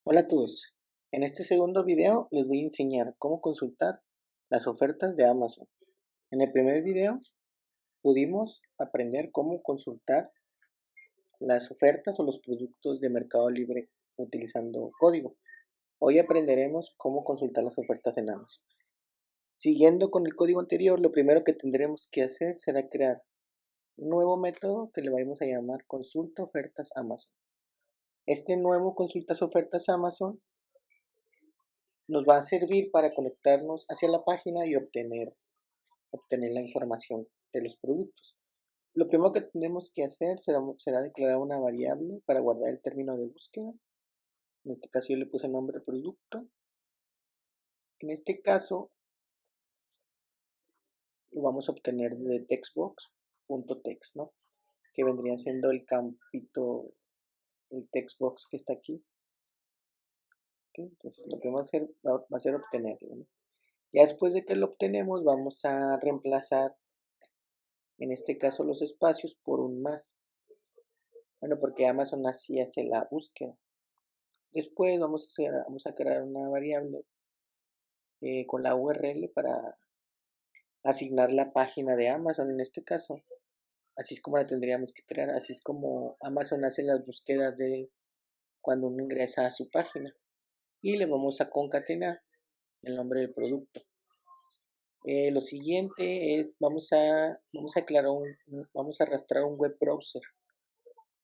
Hola a todos, en este segundo video les voy a enseñar cómo consultar las ofertas de Amazon. En el primer video pudimos aprender cómo consultar las ofertas o los productos de Mercado Libre utilizando código. Hoy aprenderemos cómo consultar las ofertas en Amazon. Siguiendo con el código anterior, lo primero que tendremos que hacer será crear un nuevo método que le vamos a llamar consulta ofertas Amazon. Este nuevo consultas ofertas Amazon nos va a servir para conectarnos hacia la página y obtener la información de los productos. Lo primero que tenemos que hacer será declarar una variable para guardar el término de búsqueda. En este caso yo le puse nombre producto. En este caso lo vamos a obtener de textbox.text, ¿no? Que vendría siendo el campito, el textbox que está aquí. ¿Okay? Entonces lo que vamos a hacer va a ser obtenerlo, ¿no? Ya después de que lo obtenemos vamos a reemplazar en este caso los espacios por un más. Bueno, porque Amazon así hace la búsqueda. Después vamos a crear una variable con la URL para asignar la página de Amazon en este caso. Así es como la tendríamos que crear, así es como Amazon hace las búsquedas de cuando uno ingresa a su página. Y le vamos a concatenar el nombre del producto. Lo siguiente es, vamos a arrastrar un web browser.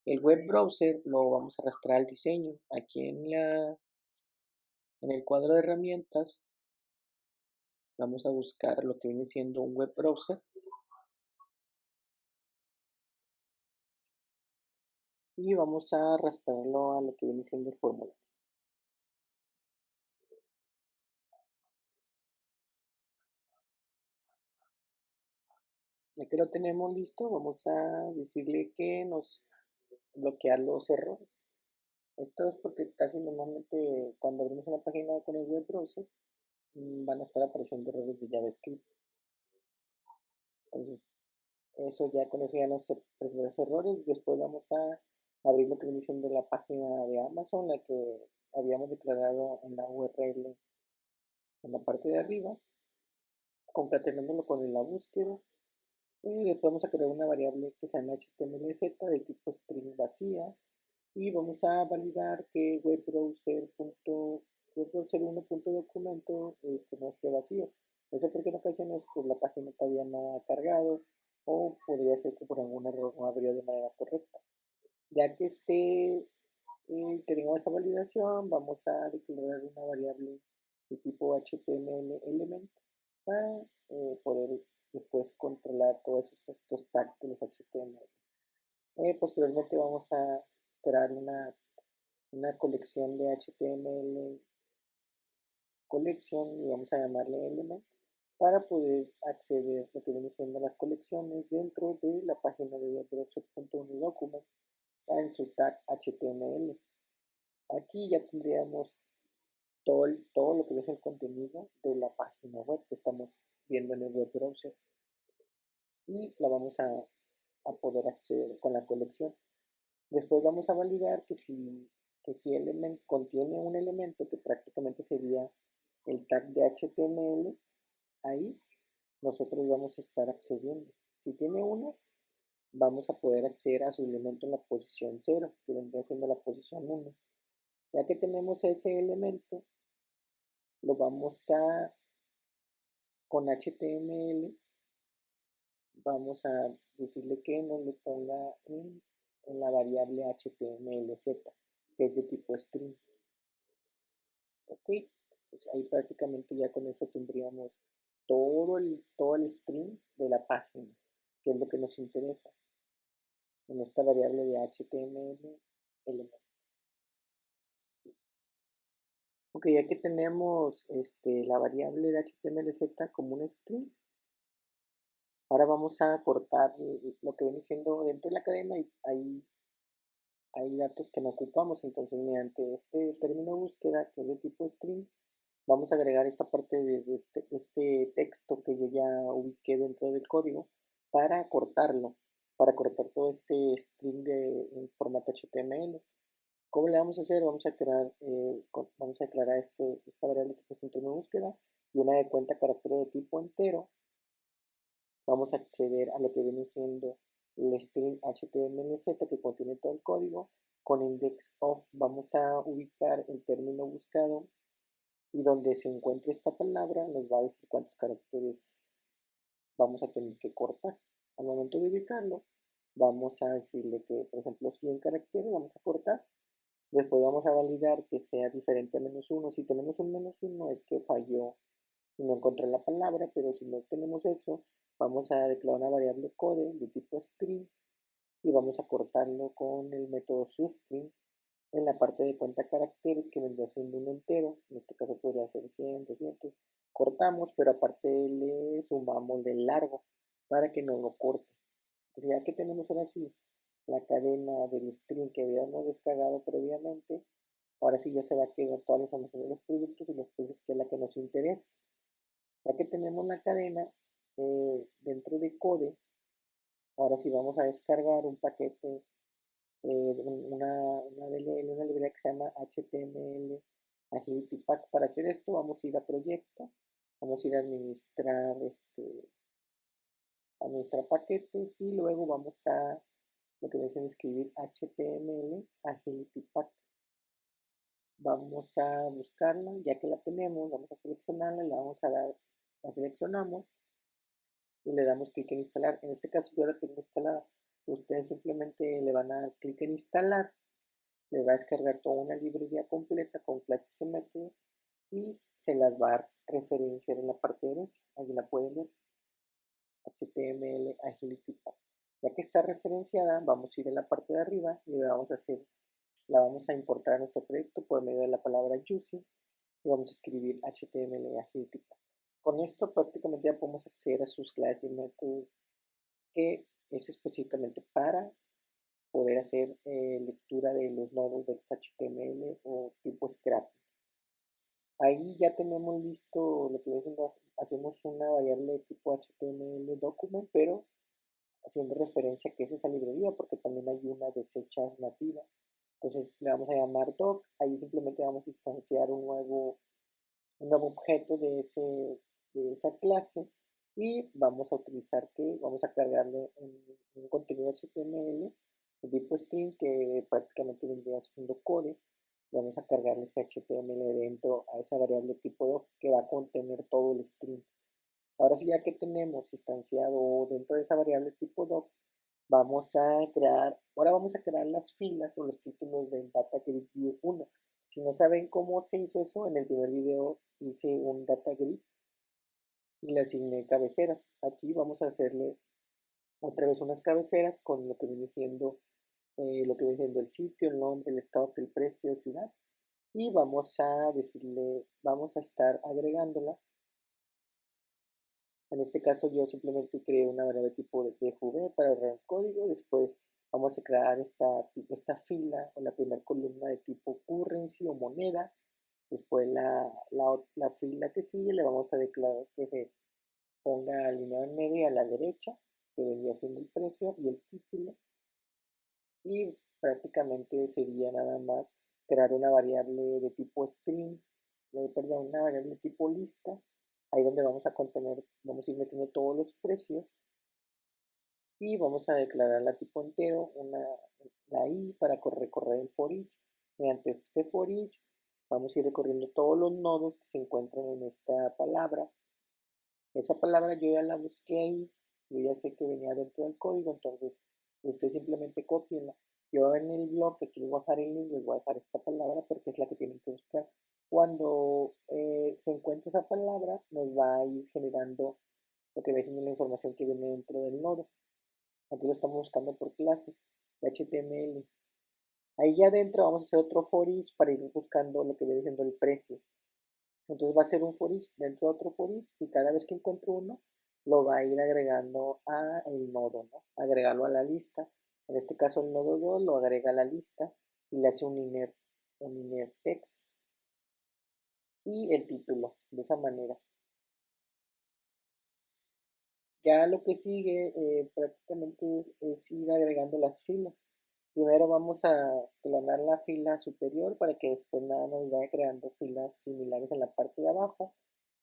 El web browser lo vamos a arrastrar al diseño. Aquí en el cuadro de herramientas vamos a buscar lo que viene siendo un web browser y vamos a arrastrarlo a lo que viene siendo el formulario. Ya que lo tenemos listo, vamos a decirle que nos bloquear los errores. Esto es porque casi normalmente cuando abrimos una página con el web browser van a estar apareciendo errores de JavaScript. Entonces, con eso ya no se presentan los errores. Después vamos a abrir lo que viene siendo la página de Amazon, la que habíamos declarado en la URL en la parte de arriba, concatenándolo con la búsqueda. Y después vamos a crear una variable que se llama HTMLZ de tipo string vacía. Y vamos a validar que webbrowser1.documento no esté vacío. Eso porque en ocasiones pues, la página todavía no ha cargado o podría ser que por algún error no abrió de manera correcta. Ya que que tengamos esa validación, vamos a declarar una variable de tipo HTML element para poder después controlar todos estos tags de los HTML. Posteriormente vamos a crear una colección de HTML colección y vamos a llamarle element para poder acceder a lo que viene siendo las colecciones dentro de la página de webbrowser.unidocument en su tag HTML. Aquí ya tendríamos todo lo que es el contenido de la página web que estamos viendo en el web browser y la vamos a poder acceder con la colección. Después vamos a validar que si element contiene un elemento que prácticamente sería el tag de HTML, ahí nosotros vamos a estar accediendo. Si tiene uno, vamos a poder acceder a su elemento en la posición 0, que vendría siendo la posición 1. Ya que tenemos ese elemento, lo vamos con HTML, vamos a decirle que nos lo ponga en la variable HTMLZ, que es de tipo string. Ok, pues ahí prácticamente ya con eso tendríamos todo el string de la página, que es lo que nos interesa, en esta variable de HTML element. Ok, ya que tenemos la variable de HTMLZ como un string, ahora vamos a cortar lo que viene siendo dentro de la cadena y hay datos que no ocupamos, entonces mediante este término de búsqueda que es de tipo string, vamos a agregar esta parte de este texto que yo ya ubiqué dentro del código para cortarlo, para cortar todo este string en formato HTML. ¿Cómo le vamos a hacer? Vamos a declarar esta variable que es de búsqueda y una de cuenta carácter de tipo entero. Vamos a acceder a lo que viene siendo el string HTMLZ que contiene todo el código. Con index of vamos a ubicar el término buscado y donde se encuentre esta palabra nos va a decir cuántos caracteres vamos a tener que cortar. Al momento de ubicarlo, vamos a decirle que, por ejemplo, 100 caracteres vamos a cortar. Después vamos a validar que sea diferente a -1. Si tenemos un -1 es que falló y no encontré la palabra, pero si no tenemos eso, vamos a declarar una variable code de tipo string y vamos a cortarlo con el método substring en la parte de cuenta caracteres que vendría siendo un entero. En este caso podría ser 100, 200. Cortamos, pero aparte le sumamos del largo para que no lo corte. Entonces ya que tenemos ahora sí la cadena del string que habíamos descargado previamente, ahora sí ya se va a quedar toda la información de los productos y los precios, que es la que nos interesa. Ya que tenemos la cadena dentro de code, ahora sí vamos a descargar un paquete, una DLL, una librería que se llama HTML Agility Pack. Para hacer esto vamos a ir a proyecto, vamos a ir a administrar paquetes y luego vamos a lo que dicen escribir HTML Agility Pack. Vamos a buscarla, ya que la tenemos, vamos a seleccionarla, le vamos a dar, la seleccionamos y le damos clic en instalar. En este caso yo la tengo instalada. Ustedes simplemente le van a dar clic en instalar, le va a descargar toda una librería completa con clases y métodos y se las va a referenciar en la parte derecha. Ahí la pueden ver, HTML Agility Pack. Ya que está referenciada, vamos a ir a la parte de arriba y la vamos a importar a nuestro proyecto por medio de la palabra using y vamos a escribir HTML Agility Pack. Con esto prácticamente ya podemos acceder a sus clases y métodos, que es específicamente para poder hacer lectura de los nodos de HTML o tipo scrapping. Ahí ya tenemos listo lo que hacemos una variable de tipo HTML document, pero haciendo referencia a que es esa librería, porque también hay una deshecha nativa. Entonces le vamos a llamar doc, ahí simplemente vamos a instanciar un nuevo objeto de esa clase y vamos a cargarle un contenido HTML de tipo string que prácticamente vendría siendo code. Vamos a cargarle este HTML dentro a esa variable tipo doc que va a contener todo el string. Ahora sí, ya que tenemos instanciado dentro de esa variable tipo doc, ahora vamos a crear las filas o los títulos del Data Grid View 1. Si no saben cómo se hizo eso, en el primer video hice un Data Grid y le asigné cabeceras. Aquí vamos a hacerle otra vez unas cabeceras con lo que viene siendo el sitio, el nombre, el estado, el precio, ciudad. Y vamos a estar agregándola. En este caso yo simplemente creé una variable tipo de PJV para ahorrar el código. Después vamos a crear esta fila o la primera columna de tipo currency o moneda. Después la fila que sigue le vamos a declarar que se ponga alineado en medio y a la derecha, que vendría siendo el precio y el título. Y prácticamente sería nada más crear una variable de tipo string, una variable de tipo lista, ahí donde vamos a ir metiendo todos los precios y vamos a declarar la tipo entero, la i para recorrer el for each. Mediante este for each vamos a ir recorriendo todos los nodos que se encuentran en esta palabra. Esa palabra yo ya la busqué ahí, yo ya sé que venía dentro del código, entonces ustedes simplemente copienla. Yo en el blog, que aquí les voy a dejar el link, les voy a dejar esta palabra porque es la que tienen que buscar. Cuando se encuentre esa palabra, nos va a ir generando lo que va siendo la información que viene dentro del nodo. Aquí lo estamos buscando por clase, HTML. Ahí ya adentro vamos a hacer otro for each para ir buscando lo que viene siendo el precio. Entonces va a ser un for each dentro de otro for each y cada vez que encuentre uno, lo va a ir agregando a el nodo, ¿no? Agregarlo a la lista. En este caso el nodo 2 lo agrega a la lista y le hace un inner text y el título, de esa manera. Ya lo que sigue prácticamente es ir agregando las filas. Primero vamos a clonar la fila superior para que después nada nos vaya creando filas similares en la parte de abajo.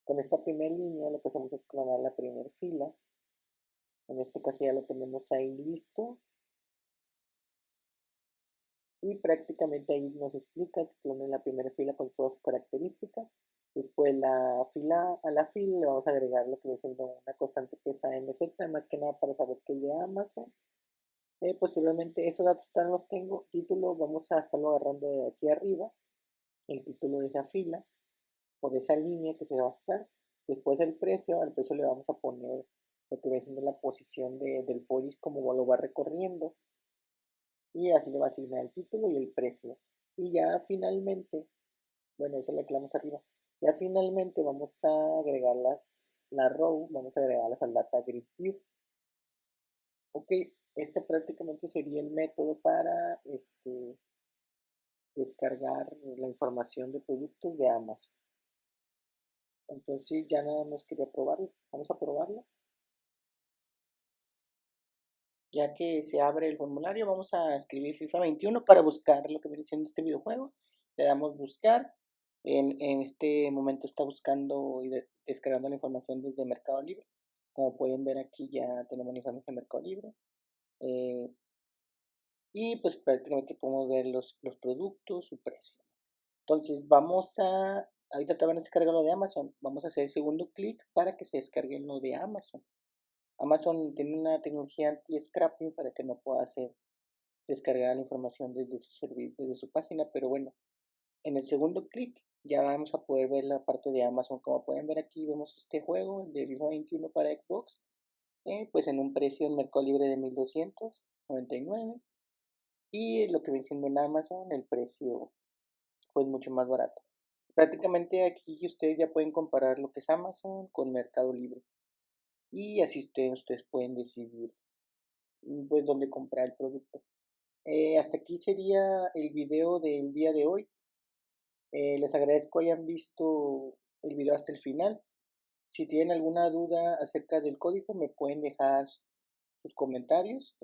Con esta primera línea lo que hacemos es clonar la primera fila. En este caso ya lo tenemos ahí listo. Y prácticamente ahí nos explica que clonen la primera fila con todas sus características. Después a la fila le vamos a agregar lo que es una constante que es AMZ, más que nada para saber que es de Amazon. Posteriormente esos datos todavía no los tengo. Título vamos a estarlo agarrando de aquí arriba, el título de esa fila o de esa línea que se va a estar. Después el precio, al precio le vamos a poner lo que va siendo la posición del folio, como lo va recorriendo. Y así le va a asignar el título y el precio. Y ya finalmente, bueno, esa es la que vamos arriba. Ya finalmente vamos a agregar la row, vamos a agregarlas al data grid view. Ok, este prácticamente sería el método para descargar la información de productos de Amazon. Entonces ya nada más quería probarlo. Vamos a probarlo. Ya que se abre el formulario, vamos a escribir FIFA 21 para buscar lo que viene siendo este videojuego. Le damos buscar. En este momento está buscando y descargando la información desde Mercado Libre. Como pueden ver aquí ya tenemos la información de Mercado Libre. Y pues prácticamente podemos ver los productos, su precio. Entonces ahorita te van a descargar lo de Amazon. Vamos a hacer el segundo clic para que se descargue lo de Amazon. Amazon tiene una tecnología anti-scrapping para que no pueda hacer descargar la información desde su servicio, desde su página, pero bueno, en el segundo clic ya vamos a poder ver la parte de Amazon. Como pueden ver aquí, vemos este juego, el de FIFA 21 para Xbox, pues en un precio en Mercado Libre de 1299 y lo que viene siendo en Amazon, el precio pues mucho más barato. Prácticamente aquí ustedes ya pueden comparar lo que es Amazon con Mercado Libre y así ustedes pueden decidir pues dónde comprar el producto. Hasta aquí sería el video del día de hoy. Les agradezco hayan visto el video hasta el final. Si tienen alguna duda acerca del código, me pueden dejar sus comentarios.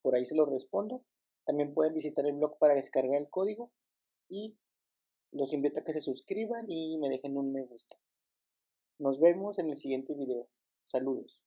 Por ahí se los respondo. También pueden visitar el blog para descargar el código. Y los invito a que se suscriban y me dejen un me gusta. Nos vemos en el siguiente video. Saludos.